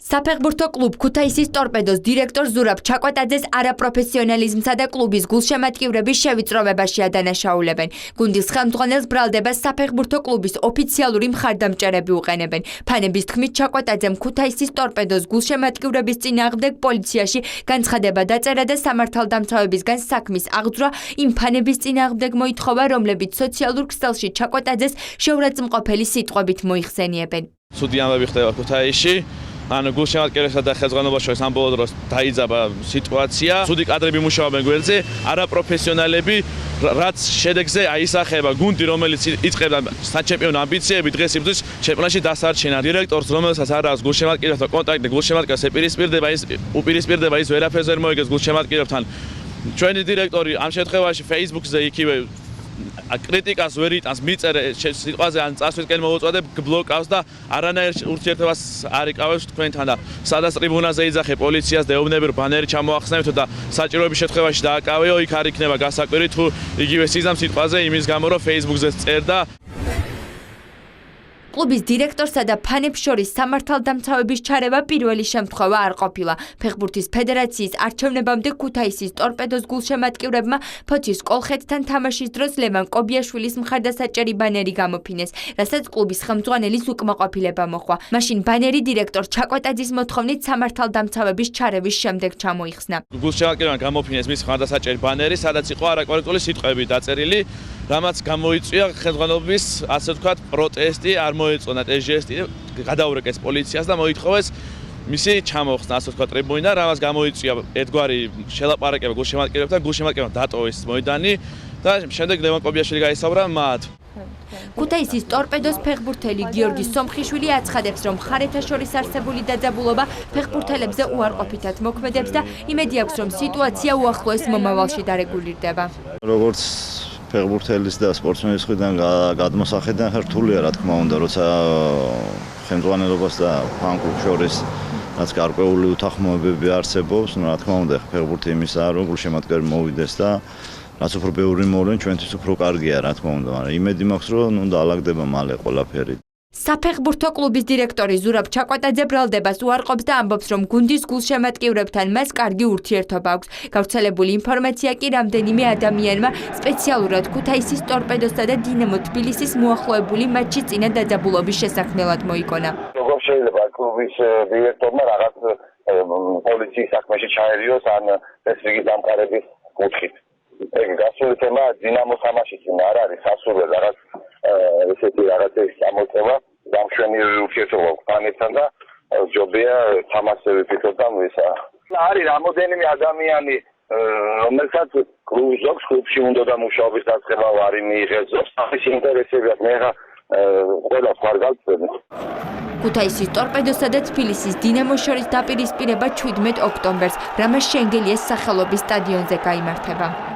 საფეხბურთო კლუბ ქუთაისის ტორპედოს დირექტორ ზურაბ ჩაკვეტაძეს არაპროფესიონალიზმსა და კლუბის გულშემატკივრების შევიწროვებაში ადანაშაულებენ. გუნდის ხელმძღვანელს ბრალდებას საფეხბურთო კლუბის ოფიციალური მხარდამჭერები უყენებენ. ფანების თქმით ჩაკვეტაძემ ქუთაისის ტორპედოს გულშემატკივრების წინააღმდეგ პოლიციაში განცხადება დაწერა და სამართალდამცავებისგან საქმის აღძვრა იმ ფანების წინააღმდეგ მოითხოვა, რომლებიც სოციალურ ქსელში ჩაკვეტაძეს შეურაცხმყოფელი სიტყვებით მოიხსენიებენ. Ცუდი ამბები ხდება ქუთაისში. გულშემატკივრებსა და ხელმძღვანელობას შორის ამ ბოლო დროს დაიძაბა სიტუაცია. ცუდი კადრები მუშაობენ გვერდზე, არაპროფესიონალები, რაც შედეგზე აისახება გუნდი, რომელიც იწყებდა საჩემპიონო ამბიციები, დღეს იბრძვის ჩემპიონატში დასარჩენა. დირექტორს, რომელსაც არ აქვს გულშემატკივრებთან კონტაქტი, გულშემატკივრებს უპირისპირდება ის ვერაფერს ვერ მოიგებს გულშემატკივრებთან. ჩვენი დირექტორი ამ შემთხვევაში Facebook-ზე იქივე კრიტიკას ვერ იტანს, მიწერე სიტყვაზე ან წასვლისკენ მოუწოდებ, გბლოკავს და არანაირ ურთიერთობას არ იკავებს თქვენთან და სადაც ტრიბუნაზე იძახე პოლიციას დეუბნები, რომ ბანერი ჩამოახსნებთ და საჭიროების შემთხვევაში დააკავეო, იქ არ იქნება გასაკვირი თუ იგივე სიზამ სიტყვაზე იმის გამო, რომ Facebook-ზე წერდა. კლუბის დირექტორსა და ფანებს შორის სამართალდამცავების ჩარევა პირველი შემთხვევა არ ყოფილა. ფეხბურთის ფედერაციის არჩევნებამდე ქუთაისის ტორპედოს გულშემატკივრებმა ფოთის კოლხეთთან თამაშის დროს ლევან კობიაშვილის მხარდასაჭერი ბანერი გამოფინეს, რასაც კლუბის ხელმძღვანელის უკმაყოფილება მოჰყვა. მაშინ ბანერი დირექტორ ჩაკვეტაძის მოთხოვნით სამართალდამცავების ჩარევის შემდეგ ჩამოიხსნა. გულშემატკივრებმა გამოფინეს მის მხარდასაჭერი ბანერი, სადაც იყო არაკორექტული სიტყვები დაწერილი, რამაც გამოიწვია ხელმძღვანელობის, ასე ვთქვათ, პროტესტი, არ მოეწონათ ეს ჟესტი, გადაურეკეს პოლიციას და მოითხოვეს მისი ჩამოხსნა, ასე ვთქვათ, ტრიბუნიდან, რამაც გამოიწვია ერთგვარი შელაპარაკება გულშემატკივრებთან, გულშემატკივრებმა დატოვეს მოედანი და შემდეგ ლევან კობიაშვილი გაისაუბრა მათ. ქუთაისის ტორპედოს ფეხბურთელი გიორგი სომხიშვილი აცხადებს, რომ მხარეთა შორის არსებული დაძაბულობა ფეხბურთელებზე უარყოფითად მოქმედებს და იმედი აქვს, რომ სიტუაცია უახლოეს მომავალში დარეგულირდება. როგორც ფეხბურთელის და სპორტსმენის მხრიდან გადმოსახედიდან რთულია, რა თქმა უნდა, როცა ხელმძღვანელობას და ფან-კლუბს შორის რაც გარკვეული უთანხმოებები არსებობს, რა თქმა უნდა, ფეხბურთი იმისაა, რომ გულშემატკივრები მოვიდეს და რაც უფრო ბევრი მოვლენ, ჩვენთვის უფრო კარგია, რა თქმა უნდა, მაგრამ იმედი მაქვს, რომ დაალაგდება მალე ყველაფერი. საფეხბურთო კლუბის დირექტორი ზურაბ ჩაკვეტაძე ბრალდებას უარყოფს და ამბობს, რომ გუნდის გულშემატკივრებთან მას კარგი ურთიერთობა აქვს. გავრცელებული ინფორმაცია კი რამდენიმე ადამიანმა სპეციალურად ქუთაისის ტორპედოსა და დინამო თბილისის მოახლოებული მატჩის წინა დაძაბულობის შესაქმნელად მოიგონა. როგორ შეიძლება კლუბის დირექტორმა რაღაც პოლიციის საქმეში ჩაერიოს ან ეს რიგი დამყარების კუთხით. ეგ გასული თემა დინამო თამაშის წინ არ არის სასურველ რაღაც ესეთი რაღაცების წამოწევა, დამშვენიერი ურთიერთობა ფანებთან და ჯობია თამაშები ფიქრობ ისა. არის რამოდენიმე ადამიანი, რომელსაც კლუბში უნდა და მუშაობის დაწყება ვარი მიიღეს, სახის ინტერესები აქვს, მე ყველა ხარ გავწევი. ქუთაისის ტორპედოსა და თბილისის დინამოს შორის დაპირისპირება 17 ოქტომბერს რამაზ შენგელიას სახელობის სტადიონზე გაიმართება.